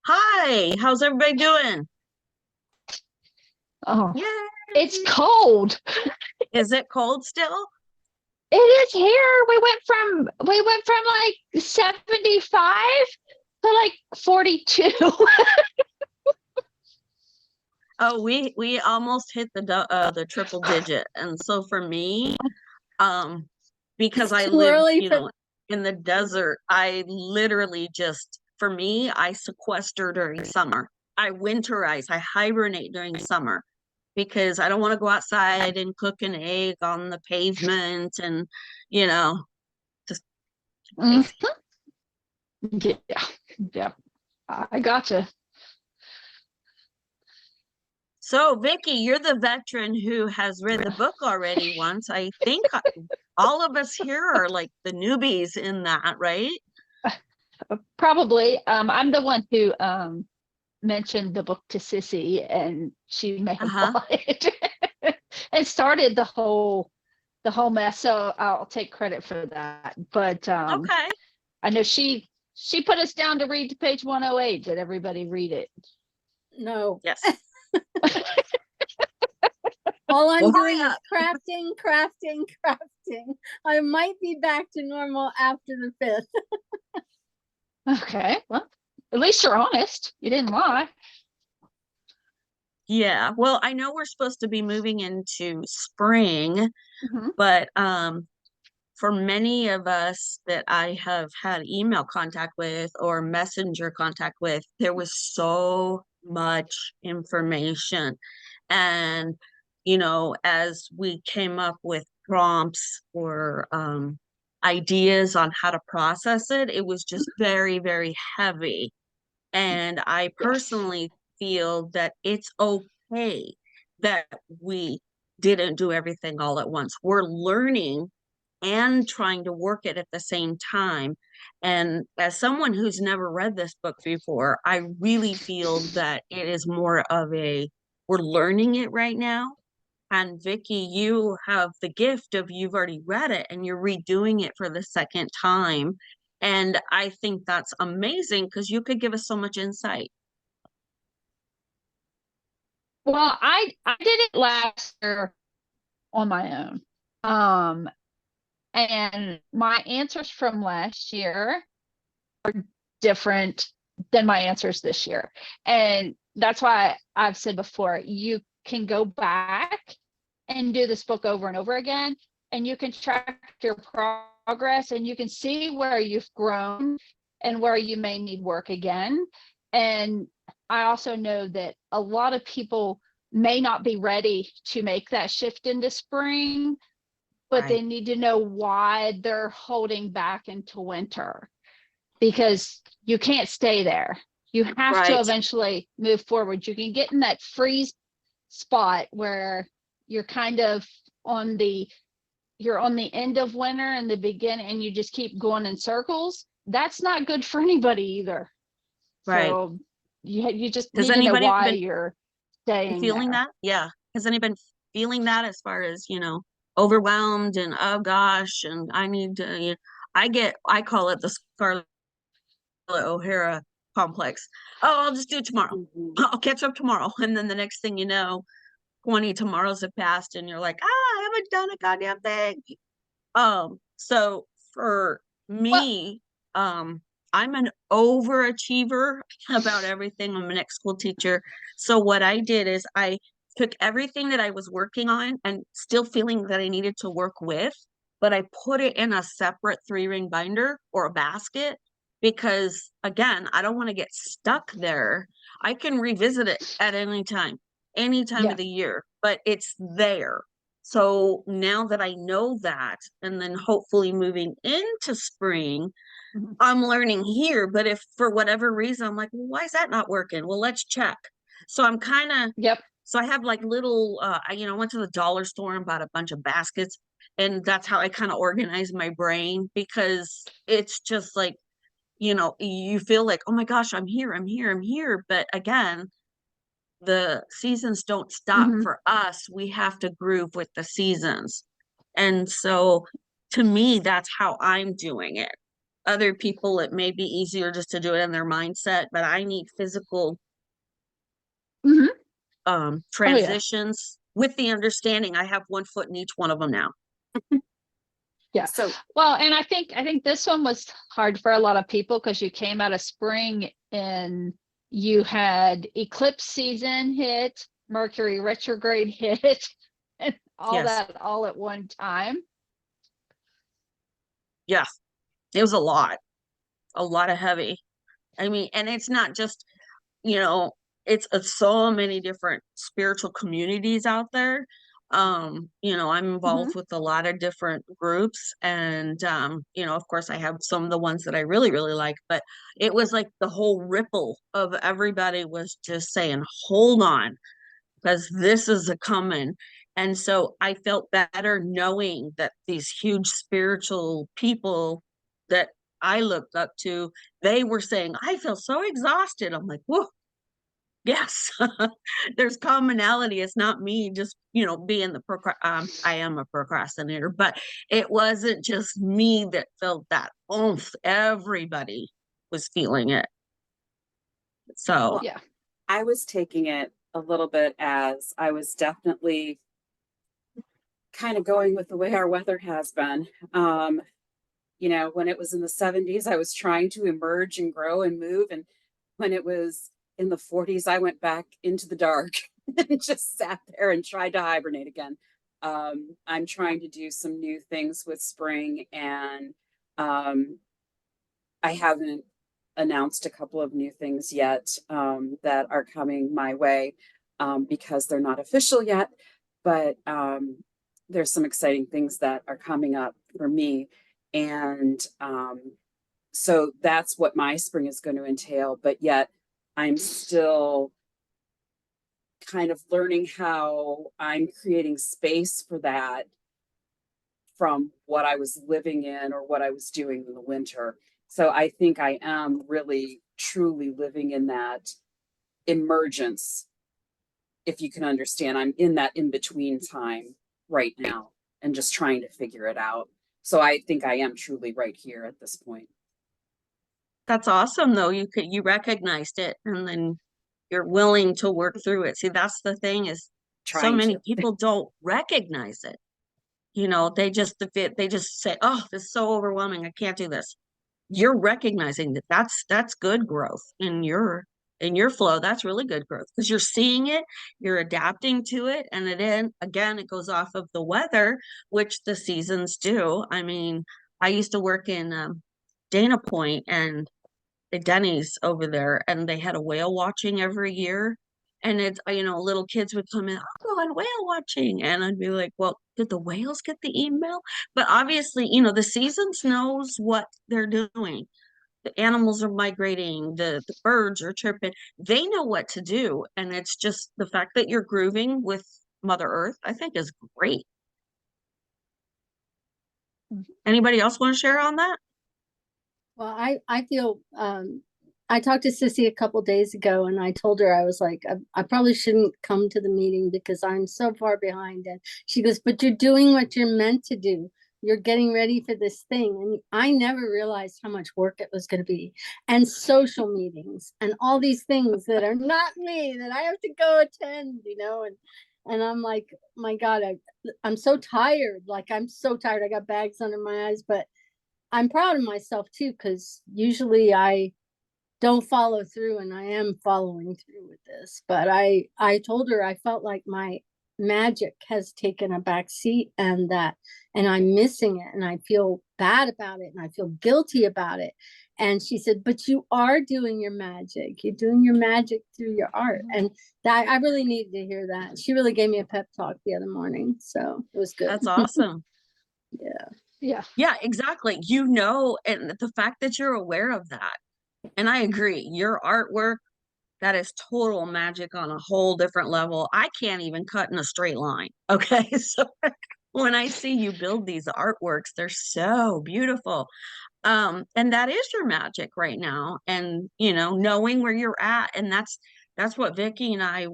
Hi, how's everybody doing? Oh, it's Yay! cold. Is it cold still? It is here. We went from like 75 to like 42. Oh, we almost hit the triple digit. And so for me, um, because It's I too live, early for in the desert, I literally just, for me, I sequester during summer. I winterize, I hibernate during summer because I don't want to go outside and cook an egg on the pavement and, you know, just Mm, crazy. yeah, yeah. I gotcha. So, Vicky, you're the veteran who has read the book already once. I think all of us here are like the newbies in that, right? Probably. I'm the one who mentioned the book to Sissy, and she may have Uh-huh. bought it and started the whole mess. So I'll take credit for that. But Okay. I know she put us down to read to page 108. Did everybody read it? no. Yes. All I'm Well, hurry doing is up. crafting, crafting, crafting. I might be back to normal after the 5th. Okay, well, at least you're honest. You didn't lie. Yeah. Well, I know we're supposed to be moving into spring, Mhm. but for many of us that I have had email contact with or messenger contact with, there was so much information. And, as we came up with prompts or ideas on how to process it, it was just very, very heavy. And I Yes. personally feel that it's okay that we didn't do everything all at once. We're learning and trying to work it at the same time. And as someone who's never read this book before, I really feel that it is more of we're learning it right now. And Vicky, you have the gift of you've already read it and you're redoing it for the second time. And I think that's amazing because you could give us so much insight. Well, I did it last year on my own. Um, and my answers from last year different than my answers this year. And that's why I've said before, you can go back and do this book over and over again, and you can track your progress and you can see where you've grown and where you may need work again. And I also know that a lot of people may not be ready to make that shift into spring, but Right. they need to know why they're holding back into winter, because you can't stay there. You have to Right. eventually move forward. You can get in that freeze spot where you're kind of on the you're on the end of winter and the beginning, and you just keep going in circles. That's not good for anybody either. Right. So you just Has need to know anybody why been you're staying feeling there. that? Yeah. Has anybody been feeling that as far as, overwhelmed and oh gosh, and I need to, I call it the Scarlett O'Hara complex. Oh, I'll just do it tomorrow. Mhm. I'll catch up tomorrow. And then the next thing you know, 20 tomorrows have passed and you're like, I haven't done a goddamn thing. So for Well, me, um, I'm an overachiever about everything. I'm an ex-school teacher. So what I did is I took everything that I was working on and still feeling that I needed to work with, but I put it in a separate 3-ring binder or a basket because again, I don't want to get stuck there. I can revisit it at any time of yeah. the year, but it's there. So now that I know that, and then hopefully moving into spring, Mhm. I'm learning here. But if for whatever reason I'm like, well, why is that not working? Well, let's check. So I'm kind of, Yep. so I have like little, I went to the dollar store and bought a bunch of baskets, and that's how I kind of organize my brain because it's just like, you feel like, oh my gosh, I'm here, I'm here, I'm here. But again, the seasons don't stop Hmm. for us. We have to groove with the seasons. And so to me, that's how I'm doing it. Other people, it may be easier just to do it in their mindset, but I need physical Mhm. Oh, yeah. transitions with the understanding I have one foot in each one of them now. Yeah. So Well, and I think this one was hard for a lot of people because you came out of spring and you had eclipse season hit, Mercury retrograde hit, and all Yes. that all at one time. Yeah, it was a lot of heavy. I mean, and it's not just, you know, it's so many different spiritual communities out there. I'm involved with a lot of different groups, and of course I have some of the ones that I really, really like, but it was like the whole ripple of everybody was just saying, hold on, because this is a coming. And so I felt better knowing that these huge spiritual people that I looked up to, they were saying, I feel so exhausted. I'm like, whoa, yes, there's commonality. It's not me just, being I am a procrastinator, but it wasn't just me that felt that. Everybody was feeling it. So, Well, Yeah. I was taking it a little bit as I was definitely kind of going with the way our weather has been. When it was in the 70s, I was trying to emerge and grow and move. And when it was in the 40s, I went back into the dark and just sat there and tried to hibernate again. I'm trying to do some new things with spring, and I haven't announced a couple of new things yet that are coming my way because they're not official yet. But there's some exciting things that are coming up for me. And so that's what my spring is going to entail. But yet I'm still kind of learning how I'm creating space for that from what I was living in or what I was doing in the winter. So I think I am really truly living in that emergence. If you can understand, I'm in that in between time right now and just trying to figure it out. So I think I am truly right here at this point. that's awesome though. You recognized it, and then you're willing to work through it. See, that's the thing, is so Trying many to. people don't recognize it. They just say, oh, this is so overwhelming, I can't do this. You're recognizing that that's good growth in your flow. That's really good growth because you're seeing it, you're adapting to it, and then again it goes off of the weather, which the seasons do. I mean, I used to work in Dana Point and Denny's over there, and they had a whale watching every year. And it's, little kids would come in, oh, on whale watching. And I'd be like, well, did the whales get the email? But obviously, the seasons knows what they're doing. The animals are migrating, the birds are chirping. They know what to do. And it's just the fact that you're grooving with Mother Earth, I think is great. Anybody else want to share on that? Well, I feel I talked to Sissy a couple days ago, and I told her, I was like, I probably shouldn't come to the meeting because I'm so far behind. And she goes, but you're doing what you're meant to do. You're getting ready for this thing. And I never realized how much work it was going to be, and social meetings and all these things that are not me, that I have to go attend, and I'm like, my God, I'm so tired. Like, I'm so tired. I got bags under my eyes, but I'm proud of myself too, because usually I don't follow through, and I am following through with this. But I told her I felt like my magic has taken a back seat, and I'm missing it, and I feel bad about it, and I feel guilty about it. And she said, but you are doing your magic. You're doing your magic through your art. And that, I really needed to hear that. She really gave me a pep talk the other morning. So it was good. That's awesome. Yeah, exactly. And the fact that you're aware of that. And I agree, your artwork, that is total magic on a whole different level. I can't even cut in a straight line. Okay. So when I see you build these artworks, they're so beautiful. And that is your magic right now. And, knowing where you're at. And that's what Vicki and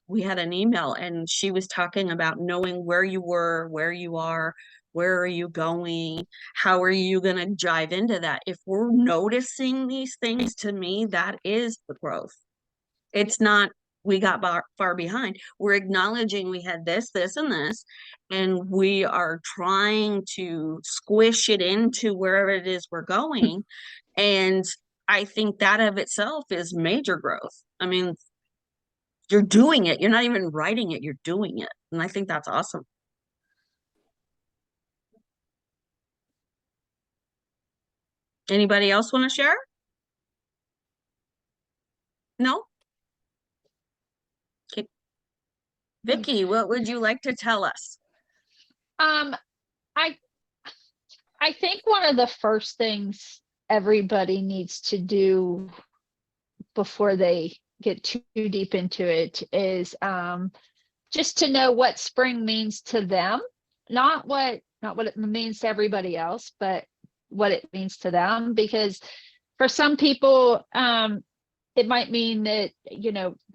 we had an email, and she was talking about knowing where you were, where you are, Where are you going? How are you going to jive into that? If we're noticing these things, to me, that is the growth. It's not we got far behind. We're acknowledging we had this, this, and this, and we are trying to squish it into wherever it is we're going. And I think that of itself is major growth. I mean, you're doing it. You're not even writing it, you're doing it. And I think that's awesome. Anybody else want to share? No? Okay. Vicky, what would you like to tell us? Um, I I think one of the first things everybody needs to do before they get too deep into it is just to know what spring means to them, not what it means to everybody else, but what it means to them. Because for some people, it might mean that,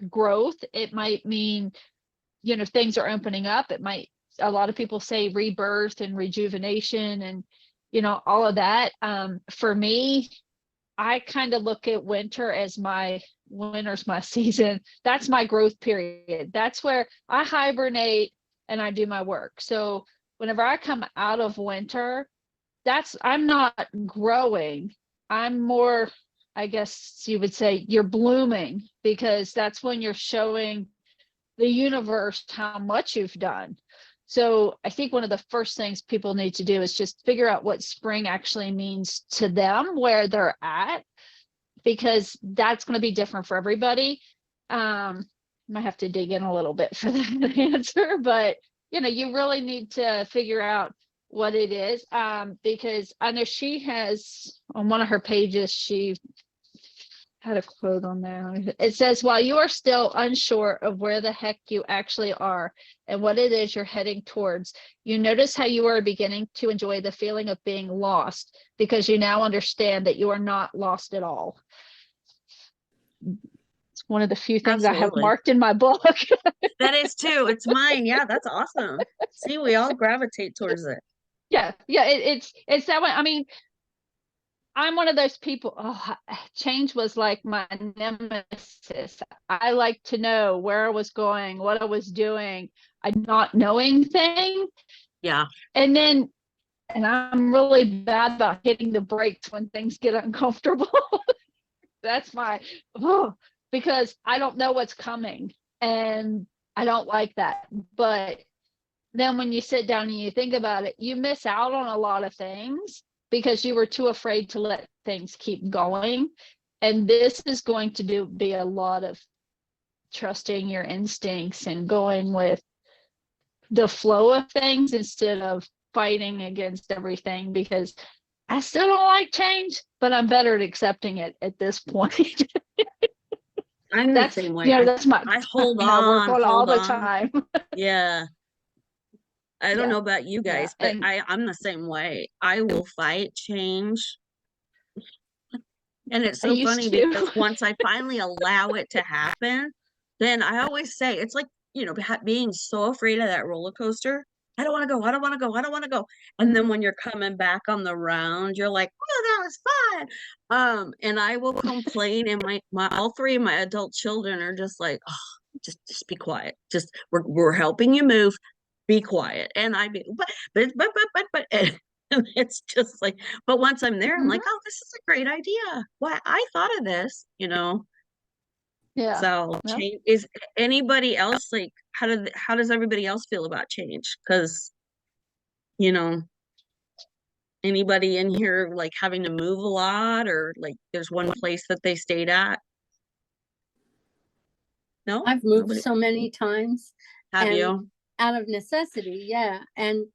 growth. It might mean, things are opening up. It might, a lot of people say rebirth and rejuvenation and, all of that. For me, I kind of look at winter's my season. That's my growth period. That's where I hibernate and I do my work. So whenever I come out of winter, I'm not growing. I'm more, I guess you would say, you're blooming, because that's when you're showing the universe how much you've done. So I think one of the first things people need to do is just figure out what spring actually means to them, where they're at, because that's going to be different for everybody. Might have to dig in a little bit for that answer, but you really need to figure out what it is. Because I know she has, on one of her pages, she had a quote on there. It says, while you are still unsure of where the heck you actually are and what it is you're heading towards, you notice how you are beginning to enjoy the feeling of being lost, because you now understand that you are not lost at all. It's one of the few things I have Absolutely. marked in my book. That is too. It's mine. Yeah, that's awesome. See, we all gravitate towards it. Yeah. It's that way. I mean, I'm one of those people. Oh, change was like my nemesis. I like to know where I was going, what I was doing. I not knowing thing. Yeah. And I'm really bad about hitting the brakes when things get uncomfortable. That's because I don't know what's coming, and I don't like that. But then when you sit down and you think about it, you miss out on a lot of things because you were too afraid to let things keep going. And this is going to be a lot of trusting your instincts and going with the flow of things instead of fighting against everything, because I still don't like change, but I'm better at accepting it at this point. I'm the same way. That's my I hold I work on, on all hold the on. time. Yeah. I don't Yeah. know about you Yeah, guys, but and I'm the same way. I will fight change. And it's I so used funny to. because once I finally allow it to happen, then I always say it's like, being so afraid of that roller coaster. I don't want to go. I don't want to go. I don't want to go. And then when you're coming back on the round, you're like, oh, that was fun. And I will complain, and my all three of my adult children are just like, oh, just be quiet. Just we're helping you move. Be quiet. And I be but and it's just like, but once I'm there, I'm like, oh, this is a great idea. Why I thought of this, Yeah. So Well, change is anybody else like how does everybody else feel about change? Because you know, anybody in here like having to move a lot, or like there's one place that they stayed at? No, I've moved nobody. so many times Have and you? out of necessity. Yeah. And,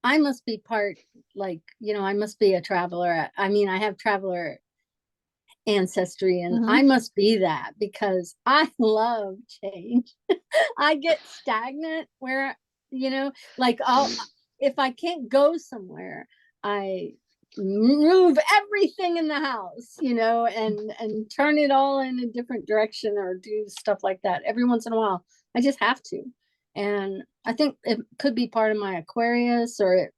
I must be I must be a traveler. I mean, I have traveler ancestry and I must be that because I love change. I get stagnant where, like if I can't go somewhere, I move everything in the house, and turn it all in a different direction or do stuff like that every once in a while. I just have to. And I think it could be part of my Aquarius, or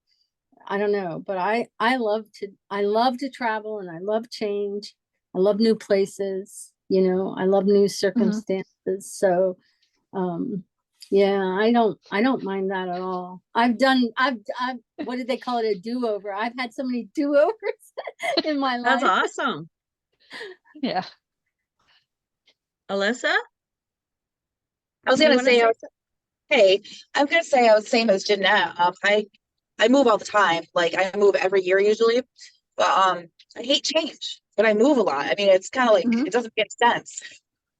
I don't know, but I love to travel, and I love change. I love new places, I love new circumstances. So yeah, I don't mind that at all. I've what did they call it, a do-over? I've had so many do-overs in my That's life. awesome. Yeah. Alyssa? I was You gonna wanna say, say- hey, I'm gonna say I was the same as Jeanette. I move all the time. Like I move every year usually, but I hate change, but I move a lot. I mean, it's kind of like Mhm. it doesn't make sense.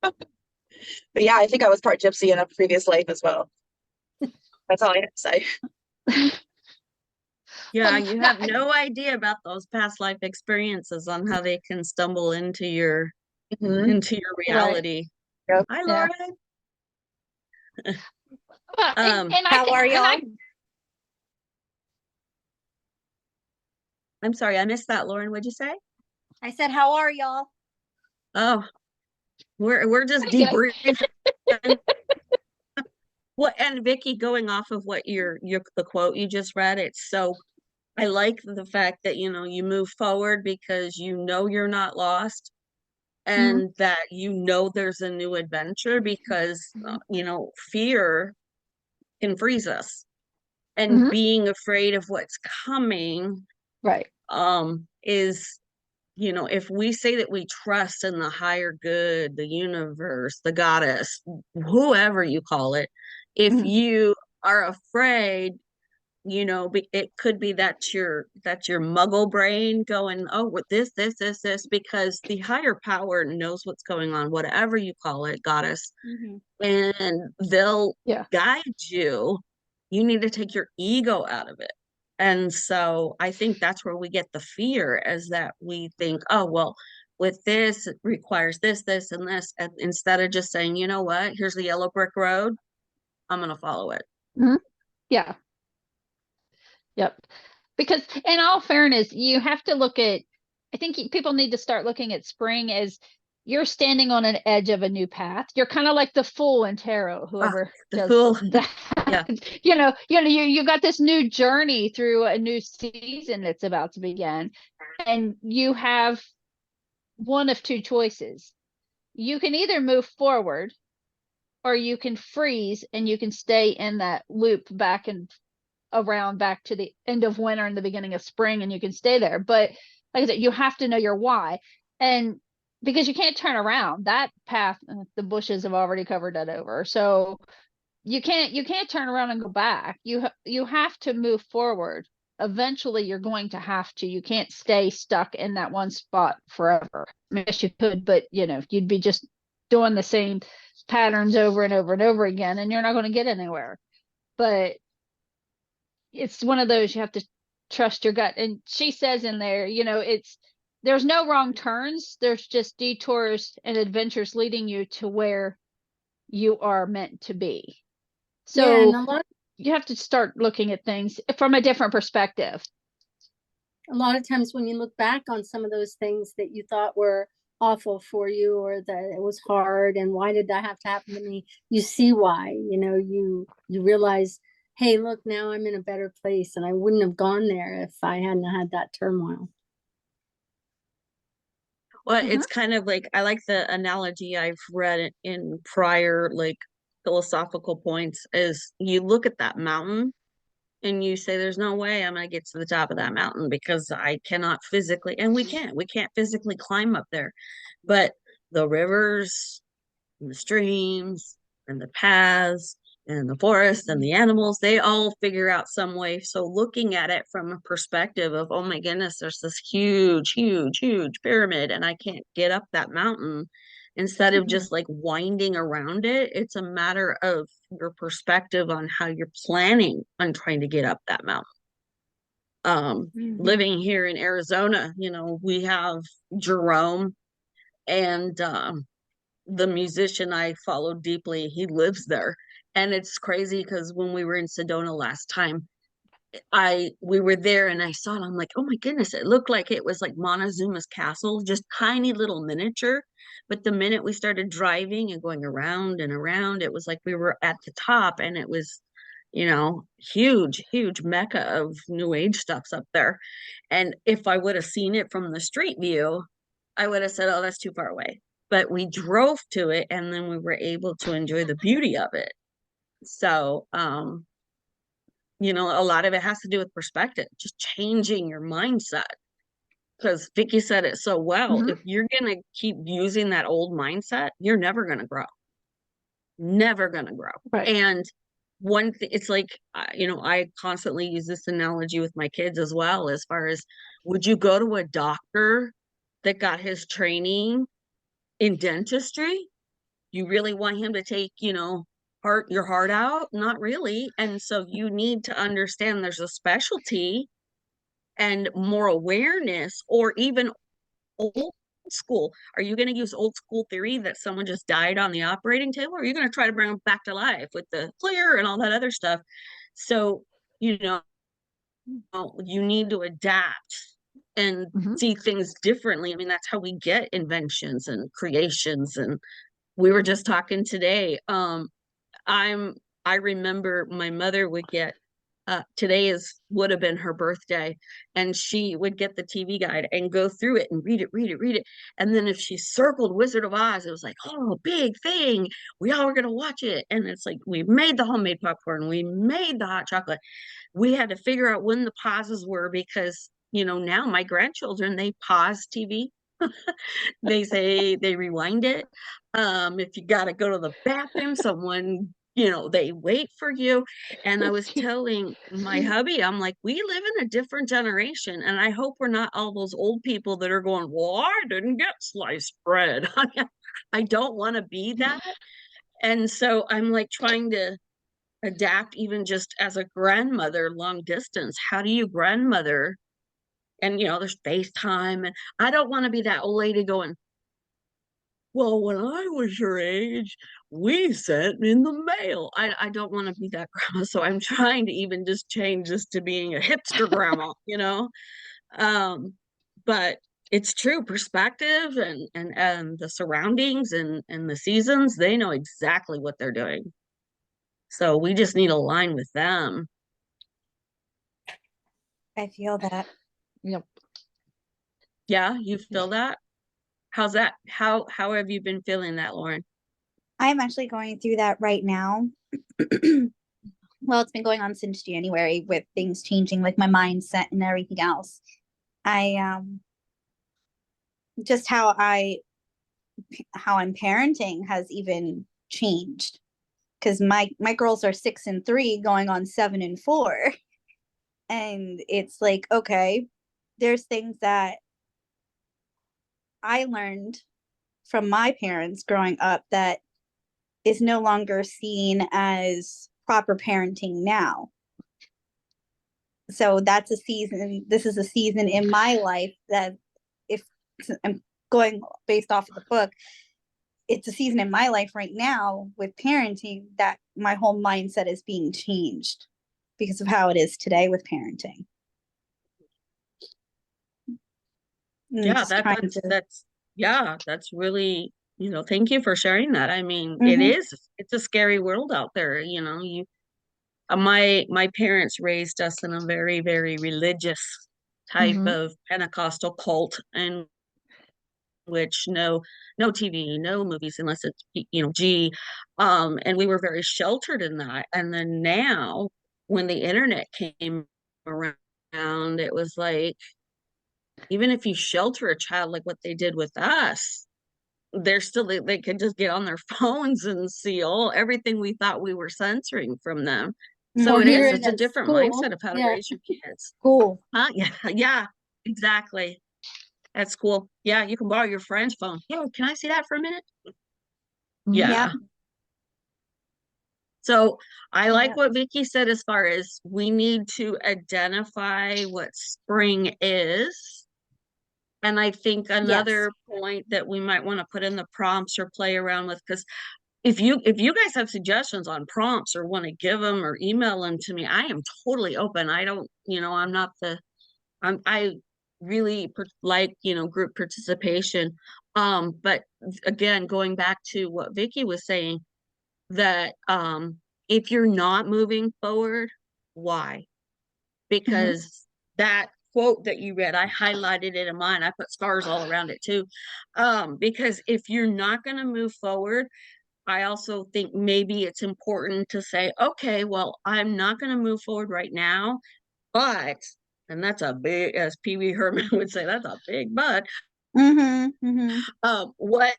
But yeah, I think I was part gypsy in a previous life as well. That's all I have to say. Yeah, Well, you no, have no idea about those past life experiences on how they can stumble into your Mhm. reality. Yep. Hi, Yeah. Lauren. Well, Um, and How are y'all? I'm sorry, I missed that, Lauren. What'd you say? I said, how are y'all? Oh, we're just Yeah. debriefing. Well, and Vicky, going off of what the quote you just read, it's so I like the fact that you move forward because you're not lost, and that there's a new adventure, because fear can freeze us, and Mhm. being afraid of what's coming Right. is if we say that we trust in the higher good, the universe, the goddess, whoever you call it, if Mhm. you are afraid, it could be that's your muggle brain going, oh, with this, because the higher power knows what's going on, whatever you call it, goddess, and they'll Yeah. guide you. You need to take your ego out of it. And so I think that's where we get the fear, is that we think, oh, well, with this, it requires this, and this. And instead of just saying, you know what, here's the yellow brick road, I'm going to follow it. Yeah. Yep. Because in all fairness, you have to look at, I think people need to start looking at spring as you're standing on an edge of a new path. You're kind of like the fool in tarot, whoever the does fool. that. Yeah. You got this new journey through a new season that's about to begin, and you have one of two choices. You can either move forward, or you can freeze and you can stay in that loop back and around back to the end of winter and the beginning of spring, and you can stay there. But like I said, you have to know your why. And because you can't turn around that path, the bushes have already covered that over. So you can't turn around and go back. You have to move forward. Eventually you're going to have to. You can't stay stuck in that one spot forever. I mean, yes, you could, but you'd be just doing the same patterns over and over and over again, and you're not going to get anywhere. But it's one of those, you have to trust your gut. And she says in there, there's no wrong turns. There's just detours and adventures leading you to where you are meant to be. Yeah, and So you have to start looking at things from a different perspective. a lot of times when you look back on some of those things that you thought were awful for you, or that it was hard and why did that have to happen to me, you see why. You realize, hey, look, now I'm in a better place, and I wouldn't have gone there if I hadn't had that turmoil. Well, it's kind of like, I like the analogy I've read in prior, like, philosophical points, is you look at that mountain and you say, there's no way I'm going to get to the top of that mountain, because I cannot physically, and we can't physically climb up there. But the rivers and the streams and the paths and the forest and the animals, they all figure out some way. So looking at it from a perspective of, oh my goodness, there's this huge, huge, huge pyramid and I can't get up that mountain, instead of just like winding around it, it's a matter of your perspective on how you're planning on trying to get up that mountain. Living here in Arizona, we have Jerome, and the musician I follow deeply, he lives there. And it's crazy because when we were in Sedona last time, we were there and I saw it. I'm like, oh my goodness, it looked like it was like Montezuma's castle, just tiny little miniature. But the minute we started driving and going around and around, it was like we were at the top, and it was, huge, huge mecca of new age stuff's up there. And if I would have seen it from the street view, I would have said, oh, that's too far away. But we drove to it, and then we were able to enjoy the beauty of it. So, a lot of it has to do with perspective, just changing your mindset. Because Vicky said it so well. Mhm. If you're going to keep using that old mindset, you're never going to grow. Never going to grow. Right. And one thing, it's like, I constantly use this analogy with my kids as well, as far as, would you go to a doctor that got his training in dentistry? You really want him to take, your heart out? Not really. And so you need to understand there's a specialty and more awareness, or even old school. Are you going to use old school theory that someone just died on the operating table? Or are you going to try to bring them back to life with the clear and all that other stuff? So, you need to adapt and Mhm. see things differently. I mean, that's how we get inventions and creations. And we were just talking today. I remember my mother would get, today would have been her birthday, and she would get the TV guide and go through it and read it. And then if she circled Wizard of Oz, it was like, oh, big thing. We all were going to watch it. And it's like, we made the homemade popcorn. We made the hot chocolate. We had to figure out when the pauses were, because, now my grandchildren, they pause TV. They say they rewind it. If you got to go to the bathroom, someone, they wait for you. And I was telling my hubby, I'm like, we live in a different generation, and I hope we're not all those old people that are going, well, I didn't get sliced bread. I don't want to be that. And so I'm like trying to adapt, even just as a grandmother long distance. How do you grandmother? And there's FaceTime, and I don't want to be that old lady going, well, when I was your age, we sent in the mail. I don't want to be that grandma. So I'm trying to even just change this to being a hipster grandma. Um, but it's true, perspective and the surroundings and the seasons, they know exactly what they're doing. So we just need to align with them. I feel that. Yep. Yeah, you feel that? How's that? How have you been feeling that, Lauren? I'm actually going through that right now. Well, it's been going on since January with things changing, like my mindset and everything else. I just how I'm parenting has even changed, because my girls are 6 and 3 going on 7 and 4. And it's like, okay, there's things that I learned from my parents growing up that is no longer seen as proper parenting now. So this is a season in my life that, if I'm going based off of the book, it's a season in my life right now with parenting that my whole mindset is being changed because of how it is today with parenting. Yeah, that's really, thank you for sharing that. I mean, it's a scary world out there. My parents raised us in a very, very religious type of Pentecostal cult, in which no TV, no movies unless it's G. And we were very sheltered in that. And then now, when the internet came around, it was like, even if you shelter a child like what they did with us, they're still, they can just get on their phones and see everything we thought we were censoring from them. So Or hear it's it a at different school. mindset of how to Yeah. raise your kids. Cool. Yeah, exactly. That's cool. Yeah, you can borrow your friend's phone. Yeah, can I see that for a minute? Yeah. Yeah. So I like Yeah. what Vicky said, as far as we need to identify what spring is. And I think another point that we might want to put in the prompts or play around with, because if you guys have suggestions on prompts or want to give them or email them to me, I am totally open. I don't, I'm not I really like, group participation. But again, going back to what Vicky was saying, that if you're not moving forward, why? Because that quote that you read, I highlighted it in mine. I put stars all around it too. Because if you're not going to move forward, I also think maybe it's important to say, okay, well, I'm not going to move forward right now, but, and that's a big, as Pee Wee Herman would say, that's a big but. What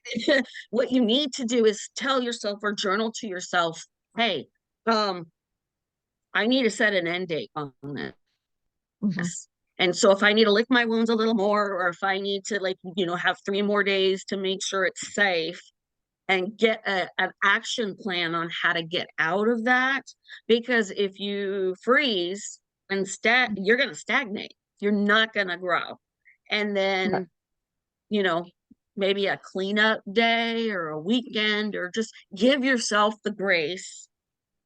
what you need to do is tell yourself or journal to yourself, hey, I need to set an end date on this. And so if I need to lick my wounds a little more, or if I need to have 3 more days to make sure it's safe, and get an action plan on how to get out of that. Because if you freeze and you're going to stagnate. You're not going to grow. And then, maybe a cleanup day or a weekend, or just give yourself the grace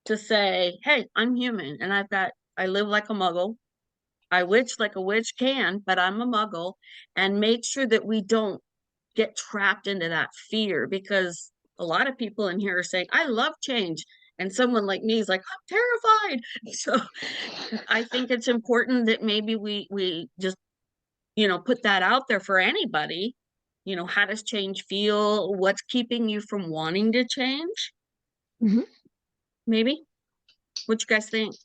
to say, hey, I'm human and I live like a muggle. I witch like a witch can, but I'm a muggle. And make sure that we don't get trapped into that fear, because a lot of people in here are saying, I love change. And someone like me is like, I'm terrified. So I think it's important that maybe we just, put that out there for anybody. How does change feel? What's keeping you from wanting to change? Maybe. What you guys think?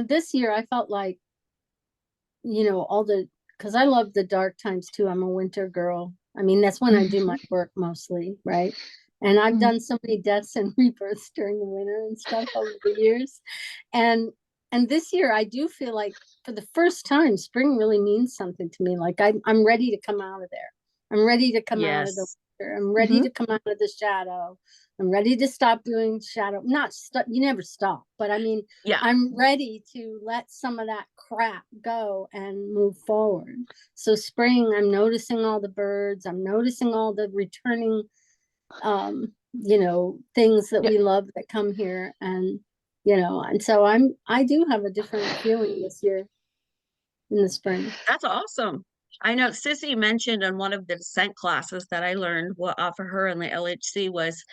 This year I felt like, because I love the dark times too. I'm a winter girl. I mean, that's when I do my work mostly, right? And I've done so many deaths and rebirths during the winter and stuff over the years. And this year I do feel like for the first time, spring really means something to me. Like I'm ready to come out of there. I'm ready to come out of the winter. I'm ready to come out of the shadow. I'm ready to stop doing shadow. You never stop, but I mean, I'm ready to let some of that crap go and move forward. So spring, I'm noticing all the birds. I'm noticing all the returning, things that we love that come here. And, and so I do have a different feeling this year in the spring. That's awesome. I know Sissy mentioned in one of the descent classes that I learned off of her in the LHC was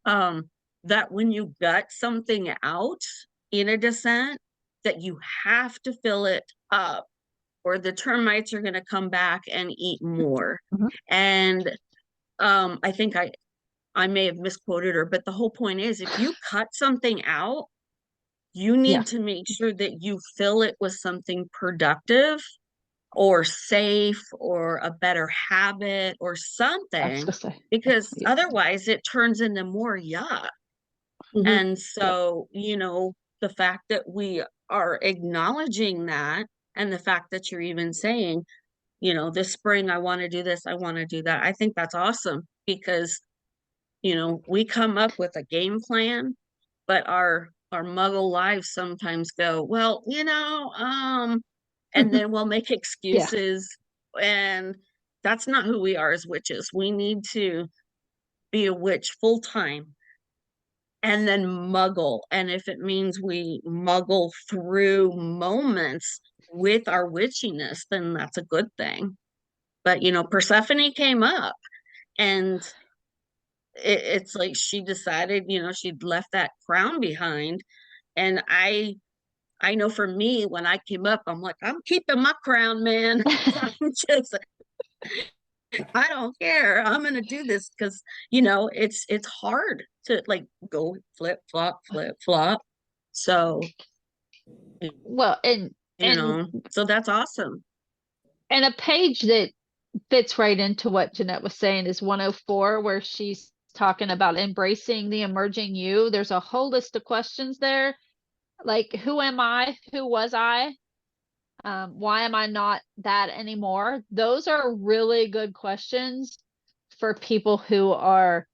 that when you gut something out in a descent, that you have to fill it up, or the termites are going to come back and eat more. And I think I may have misquoted her, but the whole point is, if you cut something out, you need to make sure that you fill it with something productive or safe or a better habit or something, because otherwise it turns into more yuck. And so, the fact that we are acknowledging that, and the fact that you're even saying, this spring, I want to do this, I want to do that. I think that's awesome, because, we come up with a game plan, but our muggle lives sometimes go, well, and then we'll make excuses. And that's not who we are as witches. We need to be a witch full time and then muggle. And if it means we muggle through moments with our witchiness, then that's a good thing. But, Persephone came up, and it's like she decided, she'd left that crown behind. And I know for me, when I came up, I'm like, I'm keeping my crown, man. I don't care. I'm going to do this because, it's hard to go flip, flop, flip, flop. So, well, and so that's awesome. And a page that fits right into what Jeanette was saying is 104, where she's talking about embracing the emerging you. There's a whole list of questions there. Like, who am I? Who was I? Why am I not that anymore? Those are really good questions for people who are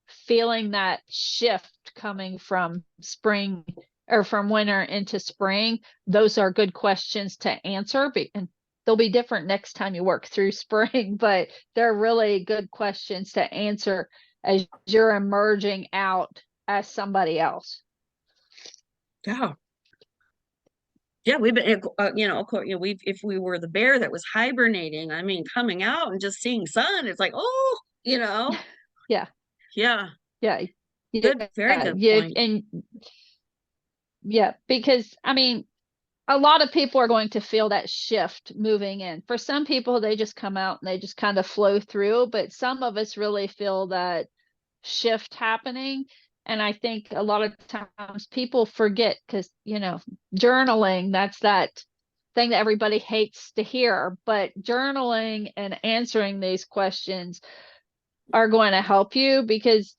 feeling that shift coming from spring or from winter into spring. Those are good questions to answer, and they'll be different next time you work through spring, but they're really good questions to answer as you're emerging out as somebody else. Yeah. Yeah, we've been, you know, of course, you know, if we were the bear that was hibernating, I mean, coming out and just seeing sun, it's like, oh, you know, Yeah. yeah, Yeah. good, very good Yeah. point. And yeah, because I mean, a lot of people are going to feel that shift moving in. For some people, they just come out and they just kind of flow through, but some of us really feel that shift happening. And I think a lot of times people forget because, you know, journaling, that's that thing that everybody hates to hear, but journaling and answering these questions are going to help you because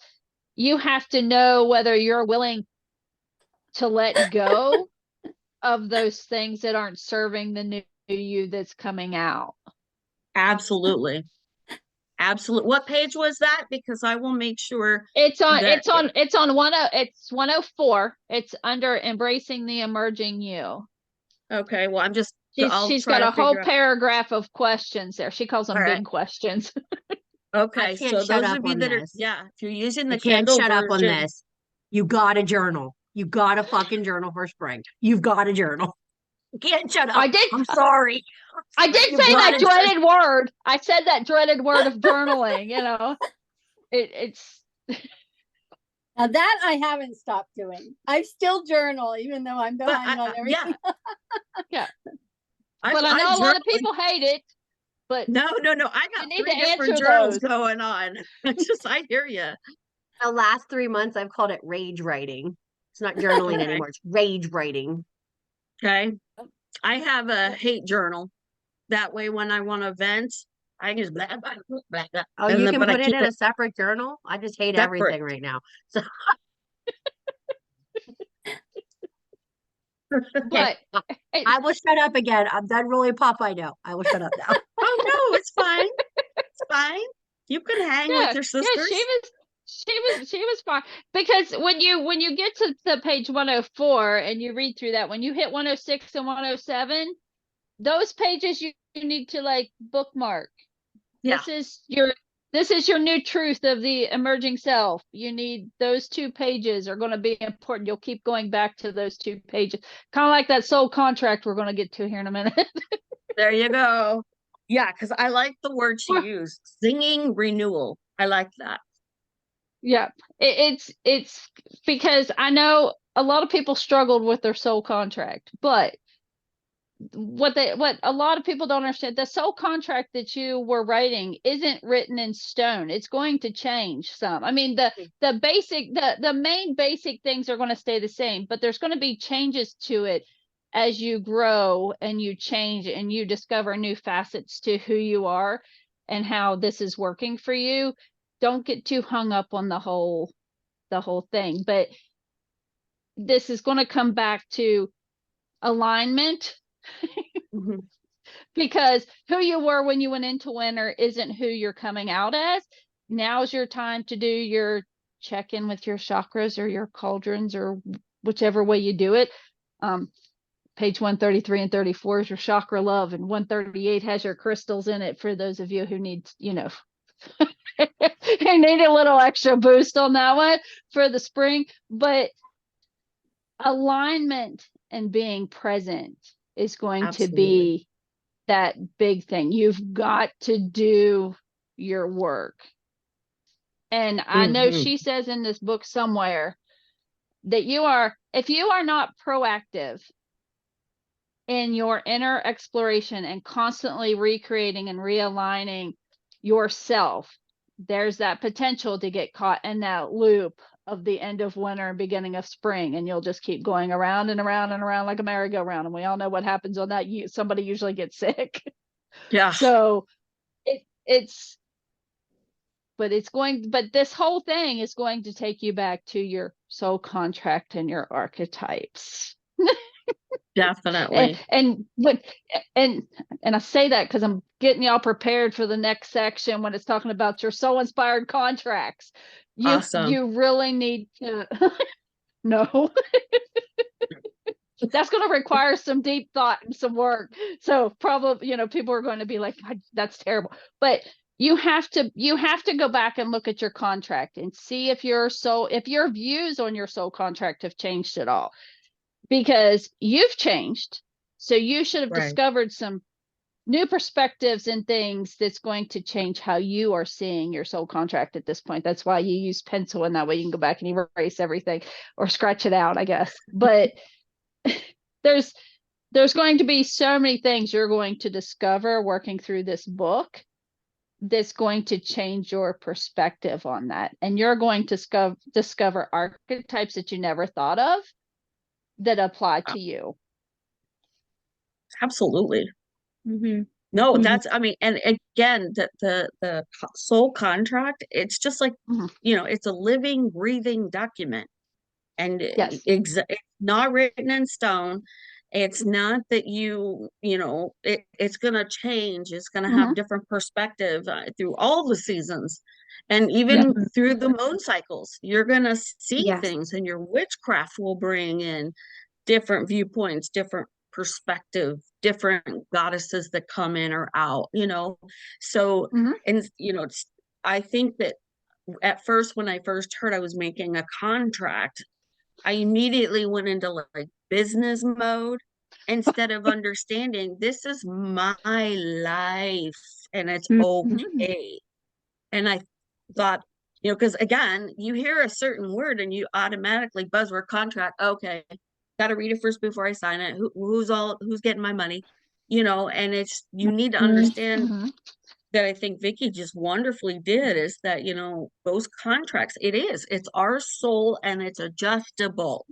you have to know whether you're willing to let go of those things that aren't serving the new you that's coming out. Absolutely. Absolutely. What page was that? Because I will make sure It's on that it's on it's on 104. It's under embracing the emerging you. okay, well, I'll She's try got to a whole figure out. paragraph of questions there. She calls them All right. big questions. Okay, can't so shut those up of you on that are, this. yeah, if you're using I the can't Kindle shut up on version, this. You got to journal. You got to fucking journal for spring. You've got to journal. You can't shut up. I did I'm sorry. I did You say that gotta dreaded word. I said that dreaded word of journaling, you know. It's Now that I haven't stopped doing. I still journal, even though I'm but behind on everything. yeah, but I know a lot of people hate it. But No, I you got need 3 to different answer journals those. going on. I hear you. The last 3 months, I've called it rage writing. It's not journaling Okay. anymore. It's rage writing. Okay. I have a hate journal. That way, when I want to vent, I just blah, blah, blah, blah, blah. Oh, And you then- can but I put it keep in a separate journal. I just hate separate. everything right now. So But I will shut up again. I'm done really Popeye now. I will shut up now. Oh no, it's fine. It's fine. You can hang with your sisters. Yeah, she was fine because when you get to the page 104 and you read through that, when you hit 106 and 107, those pages you need to like bookmark. Yeah. This is your new truth of the emerging self. You need those 2 pages are going to be important. You'll keep going back to those 2 pages. Kind of like that soul contract we're going to get to here in a minute. There you go. Yeah, because I like the word she used, singing renewal. I like that. Yeah, it's because I know a lot of people struggled with their soul contract, but what a lot of people don't understand, the soul contract that you were writing isn't written in stone. It's going to change some. I mean, the main basic things are going to stay the same, but there's going to be changes to it as you grow and you change and you discover new facets to who you are and how this is working for you. Don't get too hung up on the whole thing, but this is going to come back to alignment. Mhm. Because who you were when you went into winter isn't who you're coming out as. Now's your time to do your check-in with your chakras or your cauldrons or whichever way you do it. Page 133 and 34 is your chakra love, and 138 has your crystals in it for those of you who need, you know, who need a little extra boost on that one for the spring. But alignment and being present is going to be that big thing. You've got to do your work. And I know she says in this book somewhere that if you are not proactive in your inner exploration and constantly recreating and realigning yourself, there's that potential to get caught in that loop of the end of winter and beginning of spring, and you'll just keep going around and around and around like a merry-go-round, and we all know what happens on that. Somebody usually gets sick. Yeah. So but this whole thing is going to take you back to your soul contract and your archetypes. Definitely. And I say that because I'm getting y'all prepared for the next section when it's talking about your soul inspired contracts. Awesome. You really need to no. That's going to require some deep thought and some work. So probably, people are going to be like, that's terrible. But you have to go back and look at your contract and see if your views on your soul contract have changed at all, because you've changed. So you should have Right. discovered some new perspectives and things that's going to change how you are seeing your soul contract at this point. That's why you use pencil, and that way you can go back and erase everything or scratch it out, I guess. But there's going to be so many things you're going to discover working through this book that's going to change your perspective on that. And you're going to discover archetypes that you never thought of that apply to you. Absolutely. Mm-hmm. No, Mhm. that's, I mean, and again, the soul contract, it's just like, Mhm. it's a living, breathing document. And Yes. it's not written in stone. It's not that it's going to change. It's going to have different perspective through all the seasons. And even through the moon cycles, you're going to see Yes. things, and your witchcraft will bring in different viewpoints, different perspective, different goddesses that come in or out, so Mhm. and I think that at first, when I first heard I was making a contract, I immediately went into like business mode instead of understanding this is my life and it's Mhm. okay. And I thought, because again, you hear a certain word and you automatically buzzword contract. Okay, got to read it first before I sign it. Who's getting my money? And you need to understand Mhm. that I think Vicky just wonderfully did is that, those contracts, it's our soul and it's adjustable,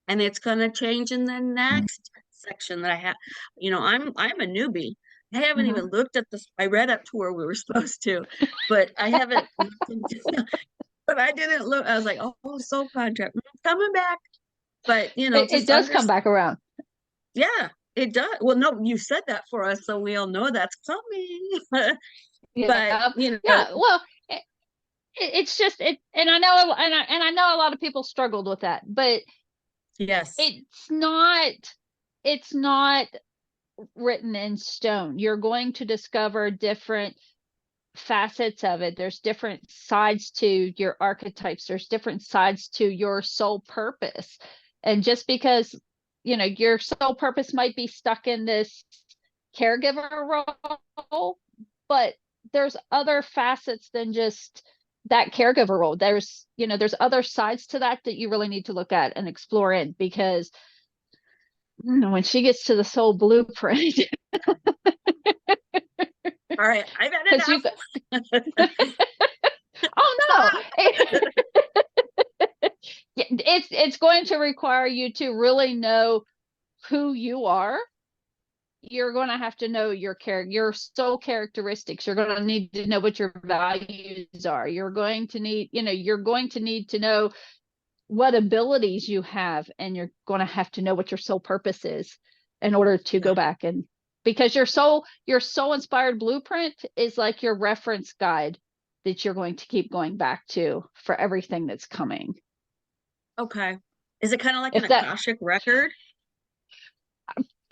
and it's going to change in the next section that I have. I'm a newbie. I haven't Mhm. even looked at this. I read up to where we were supposed to, but I haven't looked into, but I didn't look. I was like, oh, soul contract coming back. But It just does come back around. yeah, it does. Well, no, you said that for us, so we all know that's coming. But Yeah. Yeah. Well, it's just it, and I know, and I know a lot of people struggled with that, but yes, it's not written in stone. You're going to discover different facets of it. There's different sides to your archetypes. There's different sides to your soul purpose. And just because, your soul purpose might be stuck in this caregiver role, but there's other facets than just that caregiver role. There's other sides to that you really need to look at and explore in, because when she gets to the soul blueprint, all right, I've had because enough. oh no, it's going to require you to really know who you are. You're going to have to know your soul characteristics. You're going to need to know what your values are. You're going to need to know what abilities you have, and you're going to have to know what your soul purpose is in order to go back, and because your soul inspired blueprint is like your reference guide that you're going to keep going back to for everything that's coming. Okay. Is it kind of like If an that Akashic record?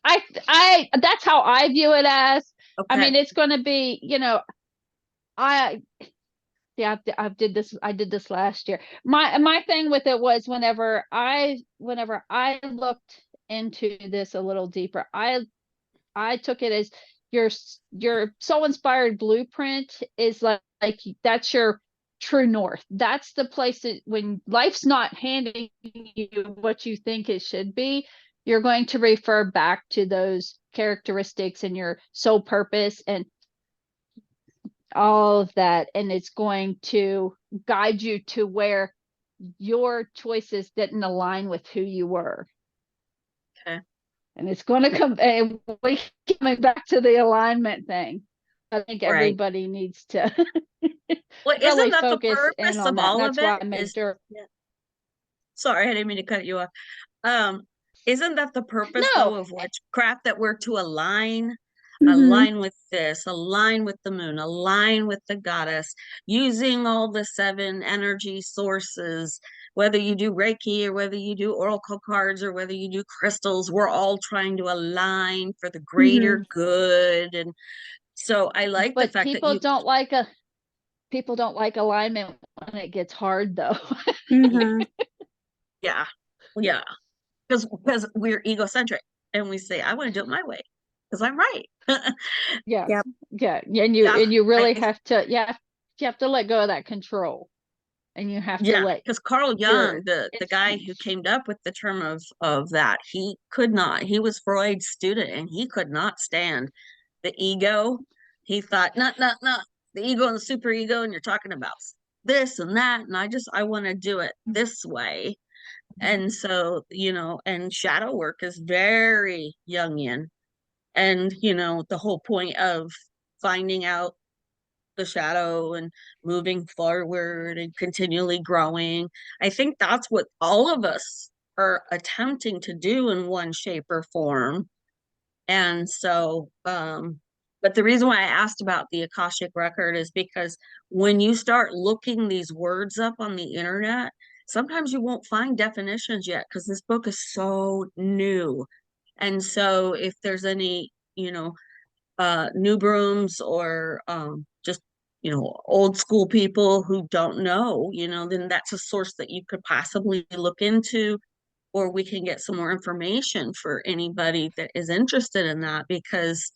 I that's how I view it as. Okay. I mean, it's going to be, I did this last year. My thing with it was whenever I looked into this a little deeper, I took it as your soul inspired blueprint is like that's your true north. That's the place that when life's not handing you what you think it should be, you're going to refer back to those characteristics and your soul purpose and all of that, and it's going to guide you to where your choices didn't align with who you were. Okay. And it's going to come, and we coming back to the alignment thing. I think Right. everybody needs to Well, really isn't that the focus in purpose on of that. And all that's of why it? I made sure. Sorry, I didn't mean to cut you off. Isn't that the purpose No. though of witchcraft, that we're to align Mhm. with this, align with the moon, align with the goddess, using all the 7 energy sources, whether you do Reiki or whether you do oracle cards or whether you do crystals, we're all trying to align for the greater good. And So I like the But fact that you, people don't like alignment when it gets hard though. Mhm. yeah, yeah, because we're egocentric and we say, I want to do it my way because I'm right. Yeah. Yep. Yeah. Yeah, And you really I, have to, yeah, you have to let go of that control, and you have to yeah, let because Carl your Jung, the guy who instincts. came up with the term of that, he could not. He was Freud's student, and he could not stand the ego. He thought, not the ego and the super ego, and you're talking about this and that, and I want to do it this way. And so, and shadow work is very Jungian, and the whole point of finding out the shadow and moving forward and continually growing. I think that's what all of us are attempting to do in one shape or form. And so, but the reason why I asked about the Akashic record is because when you start looking these words up on the internet, sometimes you won't find definitions yet because this book is so new. And so if there's any, new brooms or just old school people who don't know, then that's a source that you could possibly look into, or we can get some more information for anybody that is interested in that because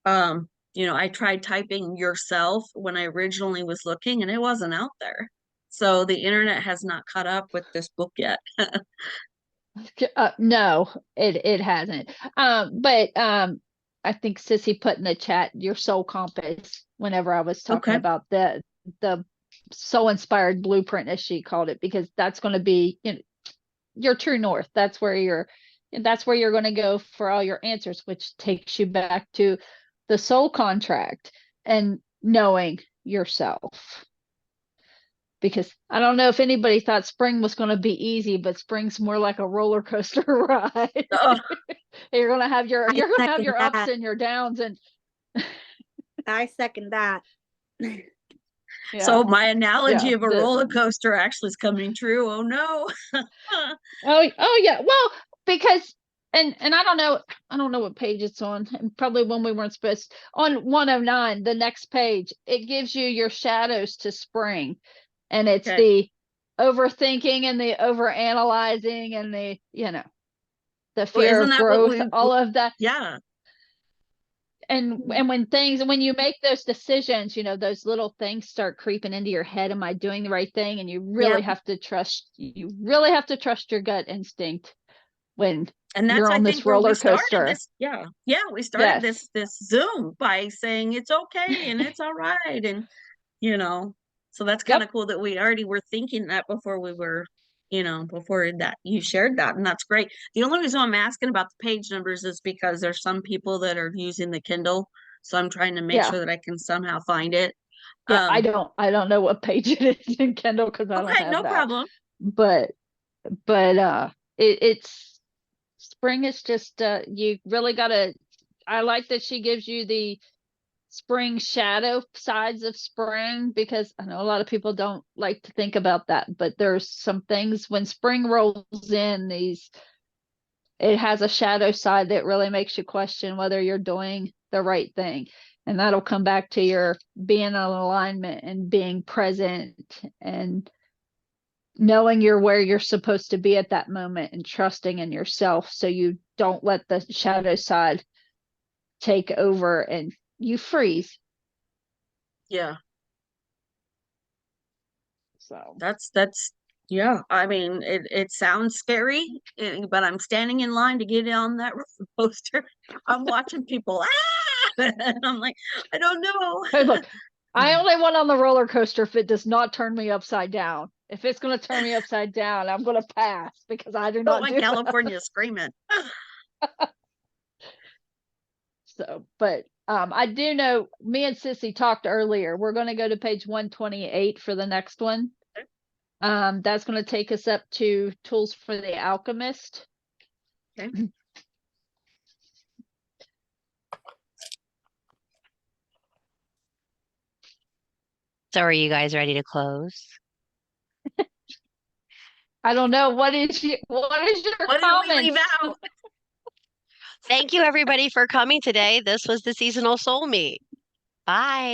I tried typing yourself when I originally was looking and it wasn't out there. So the internet has not caught up with this book yet. No, it hasn't. But I think Sissy put in the chat your soul compass whenever I was talking Okay. about the soul inspired blueprint, as she called it, because that's going to be your true north. That's where you're going to go for all your answers, which takes you back to the soul contract and knowing yourself. Because I don't know if anybody thought spring was going to be easy, but spring's more like a roller coaster ride. Oh, You're going to have your I second your ups that. and your downs, and I second that. so yeah, my analogy yeah. of a roller coaster actually is coming true. Oh no. Oh yeah. Well, because and I don't know what page it's on. And probably when we weren't supposed on 109, the next page, it gives you your shadows to spring. And it's Okay. the overthinking and the overanalyzing and the, the Well, fear isn't of that what growth, all of that. yeah. And when you make those decisions, those little things start creeping into your head. Am I doing the right thing? And you really Yep. have to trust your gut instinct when And that's, you're I on think, this where we roller started coaster. this. Yeah. Yeah. We started Yes. this Zoom by saying it's okay and it's all right. And, so that's kind Yep. of cool that we already were thinking that before we were, before that you shared that. And that's great. The only reason I'm asking about the page numbers is because there's some people that are using the Kindle. So I'm trying to make Yeah. sure that I can somehow find it. Yeah. Um, I don't know what page it is in Kindle because I don't okay, have no that. problem. But it's spring is just you really gotta. I like that she gives you the spring shadow sides of spring, because I know a lot of people don't like to think about that, but there's some things when spring rolls in, it has a shadow side that really makes you question whether you're doing the right thing. And that'll come back to your being in alignment and being present and knowing you're where you're supposed to be at that moment and trusting in yourself, so you don't let the shadow side take over and you freeze. Yeah. So That's yeah. I mean, it sounds scary, but I'm standing in line to get on that roller coaster. I'm watching people, and I'm like, I don't know. hey, look, I only went on the roller coaster if it does not turn me upside down. If it's going to turn me upside down, I'm going to pass, because I do Oh, not in do that. California screaming. So, but I do know me and Sissy talked earlier. We're going to go to page 128 for the next one. That's going to take us up to Tools for the Alchemist. Okay. So are you guys ready to close? I don't know. What is your What did we leave comments? out? Thank you everybody for coming today. This was the seasonal soul meet. Bye.